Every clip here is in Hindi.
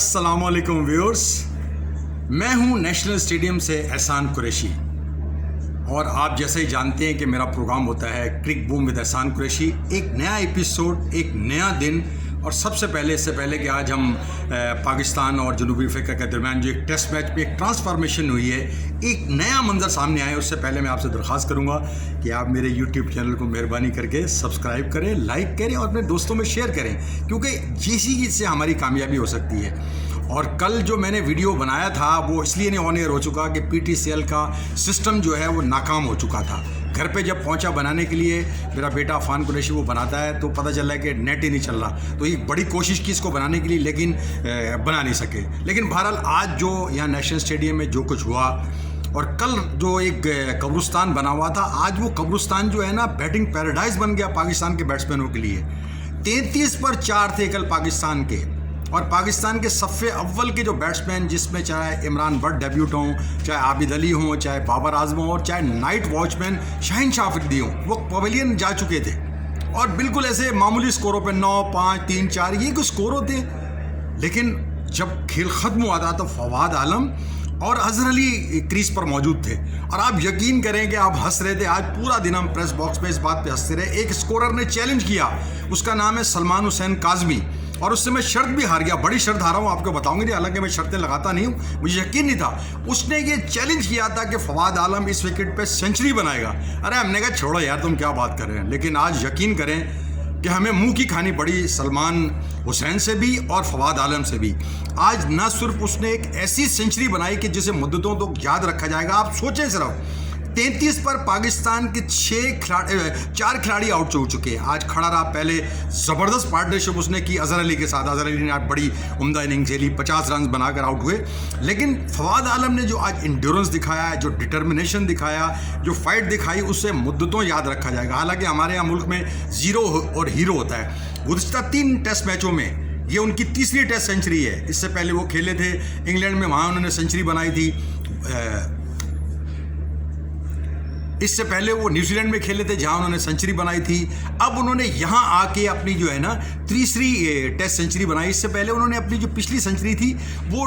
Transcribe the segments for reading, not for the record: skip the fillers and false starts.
अस्सलामुअलैकुम व्यूअर्स, मैं हूं नेशनल स्टेडियम से एहसान कुरैशी और आप जैसे ही जानते हैं कि मेरा प्रोग्राम होता है क्रिक बूम विद एहसान कुरैशी। एक नया एपिसोड, एक नया दिन। और सबसे पहले इससे पहले कि आज हम पाकिस्तान और जनूबी अफ्रीका के दरमियान जो एक टेस्ट मैच में एक ट्रांसफॉर्मेशन हुई है, एक नया मंजर सामने आया, उससे पहले मैं आपसे दरख्वास्त करूंगा कि आप मेरे यूट्यूब चैनल को मेहरबानी करके सब्सक्राइब करें, लाइक करें और अपने दोस्तों में शेयर करें, क्योंकि इसी चीज़ से हमारी कामयाबी हो सकती है। और कल जो मैंने वीडियो बनाया था वो इसलिए नहीं ऑन एयर हो चुका कि PTCL का सिस्टम जो है वो नाकाम हो चुका था। घर पे जब पहुंचा बनाने के लिए, मेरा बेटा अफान कुरैशी वो बनाता है, तो पता चला कि नेट ही नहीं चल रहा। तो एक बड़ी कोशिश की इसको बनाने के लिए, लेकिन बना नहीं सके। लेकिन बहरहाल आज जो यहाँ नेशनल स्टेडियम में जो कुछ हुआ और कल जो एक कब्रिस्तान बना हुआ था, आज वो कब्रिस्तान जो है ना बैटिंग पैराडाइज बन गया पाकिस्तान के बैट्समैनों के लिए। 33 पर 4 थे कल पाकिस्तान के, और पाकिस्तान के सफ़े अव्वल के जो बैट्समैन, जिसमें चाहे इमरान भट्ट डेब्यूट हों, चाहे आबिद अली हों, चाहे बाबर आजम हों और चाहे नाइट वॉचमैन शाहीन शाह अफरीदी हों, वो पवेलियन जा चुके थे। और बिल्कुल ऐसे मामूली स्कोरों पे 9, 5, 3, 4 ये कुछ स्कोर होते। लेकिन जब खेल ख़त्म हुआ था तो फवाद आलम और अजहर अली क्रीज पर मौजूद थे। और आप यकीन करें कि आप हंस रहे थे। आज पूरा दिन हम प्रेस बॉक्स में इस बात पे हंसते रहे। एक स्कोरर ने चैलेंज किया, उसका नाम है सलमान हुसैन काजमी, और उससे मैं शर्त भी हार गया। बड़ी शर्त हारा हूँ, आपको बताऊंगी नहीं, हालांकि मैं शर्तें लगाता नहीं हूँ, मुझे यकीन नहीं था। उसने ये चैलेंज किया था कि फवाद आलम इस विकेट पे सेंचुरी बनाएगा। अरे हमने कहा छोड़ो यार, तुम क्या बात कर रहे हैं। लेकिन आज यकीन करें कि हमें मुंह की खानी पड़ी सलमान हुसैन से भी और फवाद आलम से भी। आज न सिर्फ उसने एक ऐसी सेंचुरी बनाई कि जिसे मुद्दतों तो याद रखा जाएगा। आप सोचें सिर्फ 33 पर पाकिस्तान के 4 खिलाड़ी आउट हो चुके हैं। आज खड़ा रहा, पहले ज़बरदस्त पार्टनरशिप उसने की अजहर अली के साथ। अजहर अली ने आज बड़ी उम्दा इनिंग खेली, 50 रन बनाकर आउट हुए। लेकिन फवाद आलम ने जो आज इंड्योरेंस दिखाया, जो डिटर्मिनेशन दिखाया, जो फाइट दिखाई, उससे मुद्दतों याद रखा जाएगा। हालांकि हमारे यहाँ मुल्क में ज़ीरो और हीरो होता है। गुज़िश्ता 3 टेस्ट मैचों में ये उनकी तीसरी टेस्ट सेंचुरी है। इससे पहले वो खेले थे इंग्लैंड में, वहाँ उन्होंने सेंचुरी बनाई थी। इससे पहले वो न्यूजीलैंड में खेले थे, जहां उन्होंने सेंचुरी बनाई थी। अब उन्होंने यहां आके अपनी जो है ना तीसरी टेस्ट सेंचुरी बनाई। इससे पहले उन्होंने अपनी जो पिछली सेंचुरी थी वो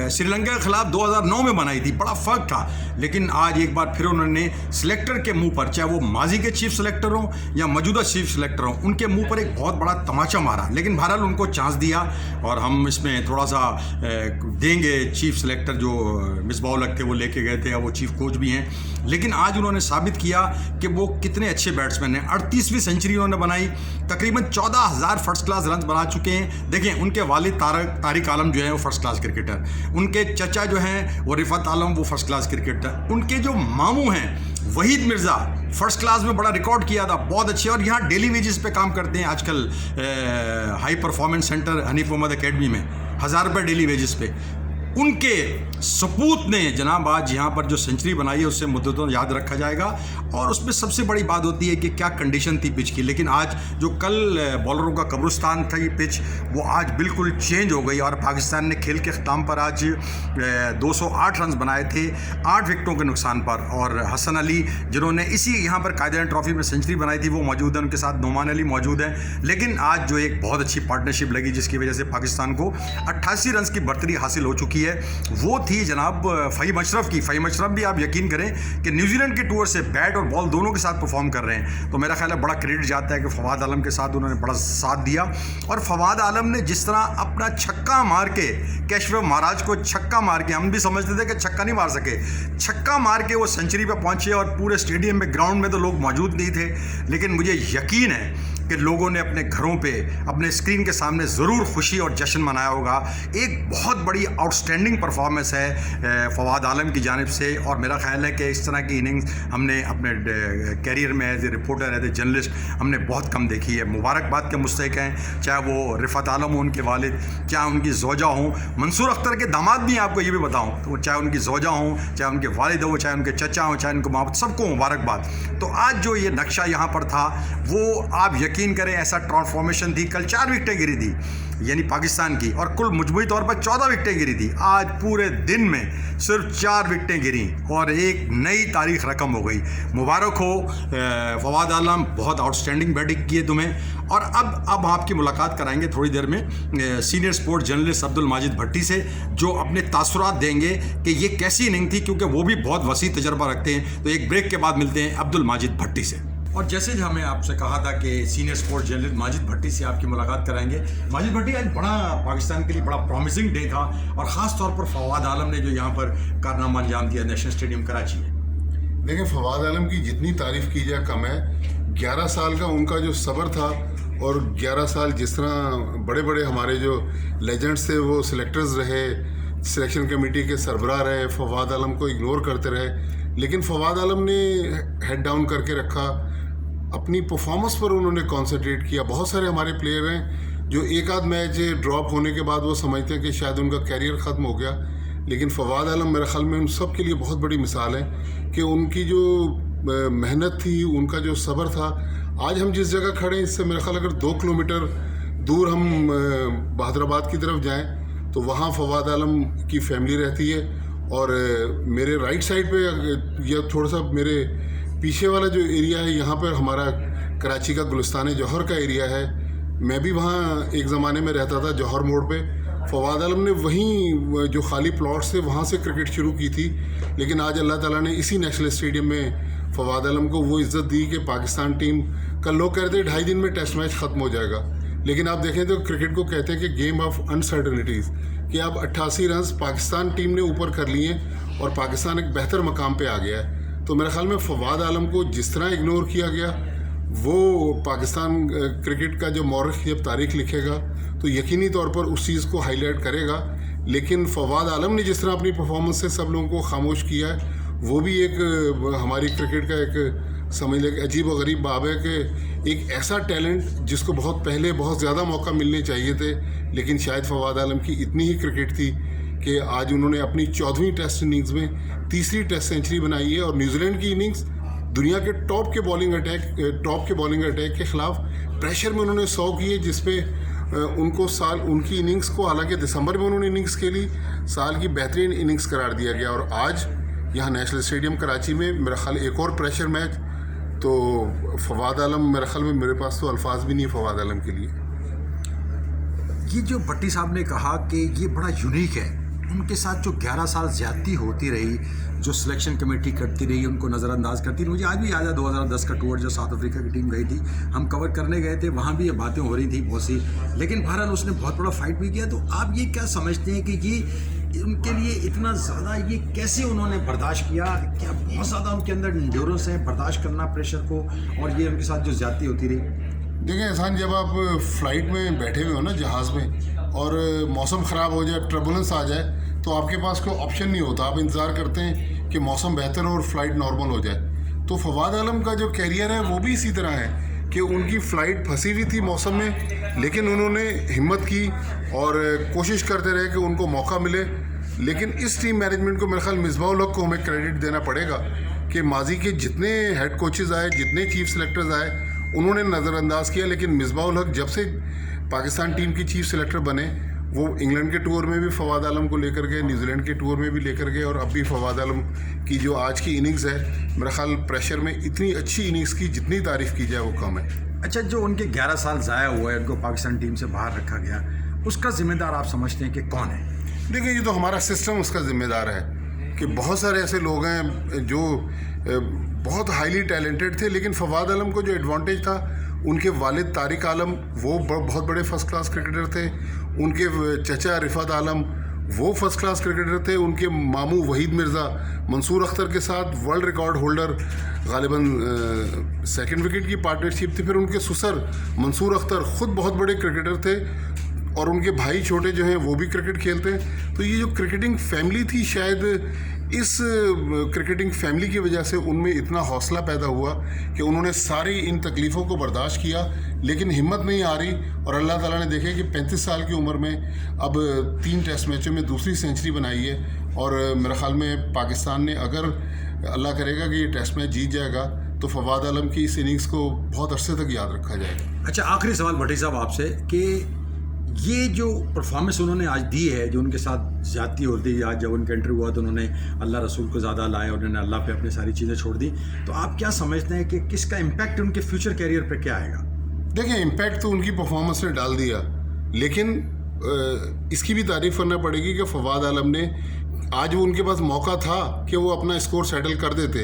श्रीलंका के खिलाफ 2009 में बनाई थी। बड़ा फर्क था। लेकिन आज एक बार फिर उन्होंने सिलेक्टर के मुंह पर, चाहे वो माजी के चीफ सिलेक्टर हों या मौजूदा चीफ सिलेक्टर हों, उनके मुंह पर एक बहुत बड़ा तमाचा मारा। लेकिन बहरहाल उनको चांस दिया और हम इसमें थोड़ा सा देंगे। चीफ सिलेक्टर जो मिसबाउल हक थे वो लेके गए थे, वो चीफ कोच भी हैं। लेकिन आज उन्होंने साबित किया कि वो कितने अच्छे बैट्समैन हैं। 38वीं सेंचुरी उन्होंने बनाई। तकरीबन 14,000 फर्स्ट क्लास रन बना चुके हैं। देखें, उनके वालिद तारिक आलम जो है वो फर्स्ट क्लास क्रिकेटर, उनके चचा जो हैं वो रिफत आलम, वो फर्स्ट क्लास क्रिकेटर, उनके जो मामू हैं वहीद मिर्ज़ा फर्स्ट क्लास में बड़ा रिकॉर्ड किया था, बहुत अच्छे। और यहाँ डेली वेजेस पे काम करते हैं आजकल high performance centre Hanif Mohammad academy में, 1000 रुपये डेली वेजेस पे। उनके सपूत ने जनाब आज यहाँ पर जो सेंचुरी बनाई है उससे मुद्दतों याद रखा जाएगा। और उसमें सबसे बड़ी बात होती है कि क्या कंडीशन थी पिच की। लेकिन आज जो कल बॉलरों का कब्रिस्तान था ये पिच, वो आज बिल्कुल चेंज हो गई। और पाकिस्तान ने खेल के अख्ताम पर आज 208 रन बनाए थे 8 विकेटों के नुकसान पर। और हसन अली जिन्होंने इसी यहाँ पर कायदे ट्रॉफी में सेंचुरी बनाई थी वो मौजूद है, उनके साथ नोमान अली मौजूद है। लेकिन आज जो एक बहुत अच्छी पार्टनरशिप लगी जिसकी वजह से पाकिस्तान को 88 रन की बढ़तरी हासिल हो चुकी है, वो थी जनाब फ़हीम अशरफ की। फ़हीम अशरफ भी आप यकीन करें कि न्यूजीलैंड के टूर से बैट और बॉल दोनों के साथ परफॉर्म कर रहे हैं। तो मेरा ख्याल है बड़ा क्रेडिट जाता है कि फवाद आलम के साथ उन्होंने बड़ा साथ दिया। और फवाद आलम ने जिस तरह अपना छक्का मार के कैशव महाराज को छक्का मार के, हम भी समझते थे कि छक्का नहीं मार सके, छक्का मार के वो सेंचुरी पे पहुंचे। और पूरे स्टेडियम में, ग्राउंड में तो लोग मौजूद नहीं थे, लेकिन मुझे यकीन है कि लोगों ने अपने घरों पे, अपने स्क्रीन के सामने ज़रूर खुशी और जश्न मनाया होगा। एक बहुत बड़ी आउटस्टैंडिंग परफॉर्मेंस है फवाद आलम की जानिब से। और मेरा ख्याल है कि इस तरह की इनिंग्स हमने अपने कैरियर में as a reporter, as a journalist हमने बहुत कम देखी है। मुबारकबाद के मुस्तहिक हैं, चाहे वो रिफत आलम हो उनके वालिद, चाहे उनकी ज़ौजा हों, मंसूर अख्तर के दामाद भी आपको ये भी बताऊँ, तो चाहे उनकी ज़ौजा हों, चाहे उनके वालिद हों, चाहे उनके चचा हों, चाहे उनके माँ, सबको मुबारकबाद। तो आज जो ये नक्शा यहाँ पर था वो आप यकीन करें ऐसा ट्रांसफॉर्मेशन थी। कल 4 विकेटें गिरी थी यानी पाकिस्तान की, और कुल मजमूई तौर पर 14 विकेटें गिरी थी। आज पूरे दिन में सिर्फ 4 विकेटें गिरी और एक नई तारीख रकम हो गई। मुबारक हो फवाद आलम, बहुत आउटस्टैंडिंग बैटिंग की है तुम्हें। और अब आपकी मुलाकात कराएंगे थोड़ी देर में senior sports journalist Abdul Majid Bhatti से, जो अपने तासुरात देंगे कि ये कैसी इनिंग थी, क्योंकि वो भी बहुत वसी तजर्बा रखते हैं। तो एक ब्रेक के बाद मिलते हैं अब्दुल माजिद भट्टी से। और जैसे हमें आपसे कहा था कि senior sports journalist Majid Bhatti से आपकी मुलाकात कराएंगे। माजिद भट्टी, आज बड़ा पाकिस्तान के लिए बड़ा प्रॉमिसिंग डे था, और ख़ास तौर पर फवाद आलम ने जो यहाँ पर कारनामा अंजाम दिया नेशनल स्टेडियम कराची में। देखिए, फवाद आलम की जितनी तारीफ़ की जाए कम है। 11 साल का उनका जो सब्र था, और 11 साल जिस तरह बड़े बड़े हमारे जो लेजेंड्स थे वो सिलेक्टर्स रहे, सिलेक्शन कमेटी के सरबराह रहे, फवाद आलम को इग्नोर करते रहे, लेकिन फवाद आलम ने हेड डाउन करके रखा। अपनी परफॉर्मेंस पर उन्होंने कॉन्सेंट्रेट किया। बहुत सारे हमारे प्लेयर हैं जो एक आध मैच ड्रॉप होने के बाद वो समझते हैं कि शायद उनका कैरियर ख़त्म हो गया, लेकिन फवाद आलम मेरे ख्याल में उन सब के लिए बहुत बड़ी मिसाल है कि उनकी जो मेहनत थी, उनका जो सब्र था। आज हम जिस जगह खड़े हैं, इससे मेरे ख्याल अगर 2 किलोमीटर दूर हम बहादुराबाद की तरफ जाएं तो वहाँ फवाद आलम की फैमिली रहती है। और मेरे राइट साइड पे या थोड़ा सा मेरे पीछे वाला जो एरिया है, यहाँ पर हमारा कराची का गुलिस्तान जौहर का एरिया है। मैं भी वहाँ एक ज़माने में रहता था, जौहर मोड़ पे। फवाद आलम ने वहीं जो खाली प्लॉट्स थे वहाँ से क्रिकेट शुरू की थी, लेकिन आज अल्लाह ताला ने इसी नेशनल स्टेडियम में फवाद आलम को वो इज़्ज़त दी कि पाकिस्तान टीम, कल लोग कहते हैं 2.5 दिन में टेस्ट मैच ख़त्म हो जाएगा, लेकिन आप देखें तो क्रिकेट को कहते हैं कि गेम ऑफ अनसर्टनिटीज़, कि अब 88 रन पाकिस्तान टीम ने ऊपर कर लिए और पाकिस्तान एक बेहतर मकाम पे आ गया है। तो मेरे ख्याल में फवाद आलम को जिस तरह इग्नोर किया गया, वो पाकिस्तान क्रिकेट का जो मौरख जब तारीख लिखेगा तो यकीनी तौर पर उस चीज़ को हाईलाइट करेगा। लेकिन फवाद आलम ने जिस तरह अपनी परफॉर्मेंस से सब लोगों को खामोश किया है, वो भी एक हमारी क्रिकेट का एक समझ लें अजीब व गरीब बाब है कि एक ऐसा टैलेंट जिसको बहुत पहले बहुत ज़्यादा मौका मिलने चाहिए थे, लेकिन शायद फवाद आलम की इतनी ही क्रिकेट थी कि आज उन्होंने अपनी 14वीं टेस्ट इनिंग्स में 3री टेस्ट सेंचुरी बनाई है। और न्यूजीलैंड की इनिंग्स दुनिया के टॉप के बॉलिंग अटैक के ख़िलाफ़ प्रेशर में उन्होंने 100 किए, जिसपे उनकी इनिंग्स को हालांकि दिसंबर में उन्होंने इनिंग्स खेली, साल की बेहतरीन इनिंग्स करार दिया गया। और आज यहाँ नेशनल स्टेडियम कराची में मेरा ख्याल एक और प्रेशर मैच, तो फवाद आलम मेरे ख्याल में मेरे पास तो अल्फाज भी नहीं है फवाद आलम के लिए। ये जो भट्टी साहब ने कहा कि ये बड़ा यूनिक है, उनके साथ जो 11 साल ज़्यादती होती रही, जो सिलेक्शन कमेटी करती रही, उनको नज़रअंदाज करती रही। मुझे आज भी याद है 2010 का टूर जो साउथ अफ्रीका की टीम गई थी, हम कवर करने गए थे, वहाँ भी ये बातें हो रही थी बहुत सी, लेकिन बहरहाल उसने बहुत बड़ा फाइट भी किया। तो आप ये क्या समझते हैं कि ये उनके लिए इतना ज़्यादा ये कैसे उन्होंने बर्दाश्त किया? क्या बहुत ज़्यादा उनके अंदर इंड्योरेंस है बर्दाश्त करना प्रेशर को, और ये उनके साथ जो ज़्यादती होती रही? देखिए एहसान, जब आप फ़्लाइट में बैठे हुए हो ना जहाज़ में, और मौसम ख़राब हो जाए, टर्बुलेंस आ जाए, तो आपके पास कोई ऑप्शन नहीं होता। आप इंतज़ार करते हैं कि मौसम बेहतर हो और फ़्लाइट नॉर्मल हो जाए। तो फवाद आलम का जो कैरियर है वो भी इसी तरह है कि उनकी फ़्लाइट फंसी हुई थी मौसम में, लेकिन उन्होंने हिम्मत की और कोशिश करते रहे कि उनको मौका मिले। लेकिन इस टीम मैनेजमेंट को मेरे ख्याल मिसबाह-उल हक को हमें क्रेडिट देना पड़ेगा कि माजी के जितने हेड कोचेज़ आए, जितने चीफ सेलेक्टर्स आए, उन्होंने नज़रअंदाज किया। लेकिन मिसबाह-उल हक जब से पाकिस्तान टीम की चीफ सेलेक्टर बने, वो इंग्लैंड के टूर में भी फवाद आलम को लेकर गए, न्यूजीलैंड के टूर में भी लेकर गए, और अब भी फवाद आलम की जो आज की इनिंग्स है, मेरा ख्याल प्रेशर में इतनी अच्छी इनिंग्स की जितनी तारीफ़ की जाए वो कम है। अच्छा, जो उनके 11 साल ज़ाया हुआ है, उनको पाकिस्तान टीम से बाहर रखा गया, उसका जिम्मेदार आप समझते हैं कि कौन है? देखिए, ये तो हमारा सिस्टम उसका ज़िम्मेदार है कि बहुत सारे ऐसे लोग हैं जो बहुत हाईली टैलेंटेड थे, लेकिन फवाद आलम को जो एडवांटेज था, उनके वालिद तारिक आलम वो बहुत बड़े फ़र्स्ट क्लास क्रिकेटर थे, उनके चचा रिफ़ात आलम वो फ़र्स्ट क्लास क्रिकेटर थे, उनके मामू वहीद मिर्ज़ा मंसूर अख्तर के साथ वर्ल्ड रिकॉर्ड होल्डर, गालिबन सेकंड विकेट की पार्टनरशिप थी। फिर उनके ससुर मंसूर अख्तर ख़ुद बहुत बड़े क्रिकेटर थे, और उनके भाई छोटे जो हैं वो भी क्रिकेट खेलते हैं। तो ये जो क्रिकेटिंग फैमिली थी, शायद इस क्रिकेटिंग फैमिली की वजह से उनमें इतना हौसला पैदा हुआ कि उन्होंने सारी इन तकलीफ़ों को बर्दाश्त किया, लेकिन हिम्मत नहीं आ रही। और अल्लाह ताला ने देखे कि 35 साल की उम्र में अब 3 टेस्ट मैचों में दूसरी सेंचुरी बनाई है। और मेरे ख़्याल में पाकिस्तान ने, अगर अल्लाह करेगा कि ये टेस्ट मैच जीत जाएगा, तो फवाद आलम की इस इनिंग्स को बहुत अरसे तक याद रखा जाएगा। अच्छा, आखिरी सवाल भट्टी साहब आपसे कि ये जो परफॉर्मेंस उन्होंने आज दी है, जो उनके साथ ज्यादती होती है, आज जब उनका इंटरव्यू हुआ तो उन्होंने अल्लाह रसूल को ज़्यादा लाया, उन्होंने अल्लाह पे अपनी सारी चीज़ें छोड़ दी, तो आप क्या समझते हैं कि किसका इम्पैक्ट उनके फ्यूचर कैरियर पे क्या आएगा? देखिए, इम्पैक्ट तो उनकी परफॉर्मेंस ने डाल दिया, लेकिन इसकी भी तारीफ करना पड़ेगी कि फवाद आलम ने आज वो उनके पास मौका था कि वो अपना स्कोर सेटल कर देते।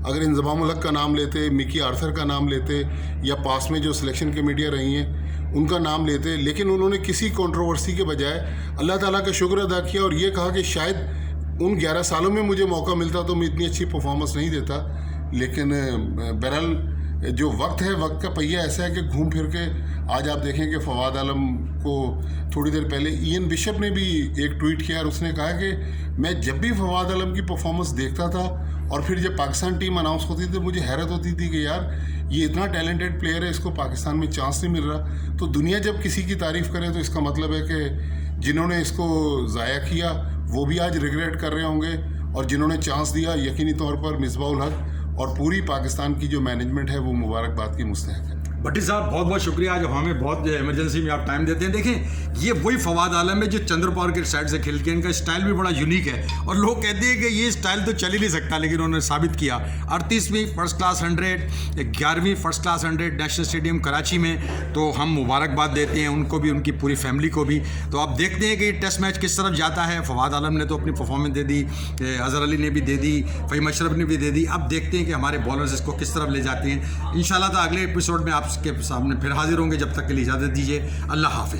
अगर इंजमाम उल हक का नाम लेते, मिकी आर्थर का नाम लेते, या पास में जो सिलेक्शन कमेटियाँ रही हैं उनका नाम लेते, लेकिन उन्होंने किसी कंट्रोवर्सी के बजाय अल्लाह ताला का शुक्र अदा किया और ये कहा कि शायद उन 11 सालों में मुझे मौका मिलता तो मैं इतनी अच्छी परफॉर्मेंस नहीं देता। लेकिन बहरहाल जो वक्त है, वक्त का पहिया ऐसा है कि घूम फिर के आज आप देखें कि फवाद आलम को थोड़ी देर पहले इयन बिशप ने भी एक ट्वीट किया और उसने कहा कि मैं जब भी फवाद आलम की परफॉर्मेंस देखता था और फिर जब पाकिस्तान टीम अनाउंस होती थी तो मुझे हैरत होती थी कि यार ये इतना टैलेंटेड प्लेयर है, इसको पाकिस्तान में चांस नहीं मिल रहा। तो दुनिया जब किसी की तारीफ़ करे तो इसका मतलब है कि जिन्होंने इसको ज़ाया किया वो भी आज रिग्रेट कर रहे होंगे, और जिन्होंने चांस दिया यकीनी तौर पर मिसबाह उल हक और पूरी पाकिस्तान की जो मैनेजमेंट है वो मुबारकबाद की मुस्तहक है। भट्टी साहब, बहुत बहुत शुक्रिया, जो हमें बहुत इमरजेंसी में आप टाइम देते हैं। देखें, ये वही फवाद आलम है जो चंद्रपाल के साइड से खेल के, इनका स्टाइल भी बड़ा यूनिक है और लोग कहते हैं कि ये स्टाइल तो चल ही नहीं सकता, लेकिन उन्होंने साबित किया। 38वीं फर्स्ट क्लास 100, 11वीं first class 100 national stadium Karachi में, तो हम मुबारकबाद देते हैं उनको भी, उनकी पूरी फैमिली को भी। तो आप देखते हैं कि ये टेस्ट मैच किस तरफ जाता है। फवाद आलम ने तो अपनी परफॉर्मेंस दे दी, अजहर अली ने भी दे दी, फ़हीम अशरफ ने भी दे दी। अब देखते हैं कि हमारे बॉलर्स इसको किस तरफ ले जाते हैं। इंशाल्लाह तो अगले एपिसोड में आपके सामने फिर हाजिर होंगे। जब तक के लिए इजाज़त दीजिए। अल्लाह हाफ़िज़।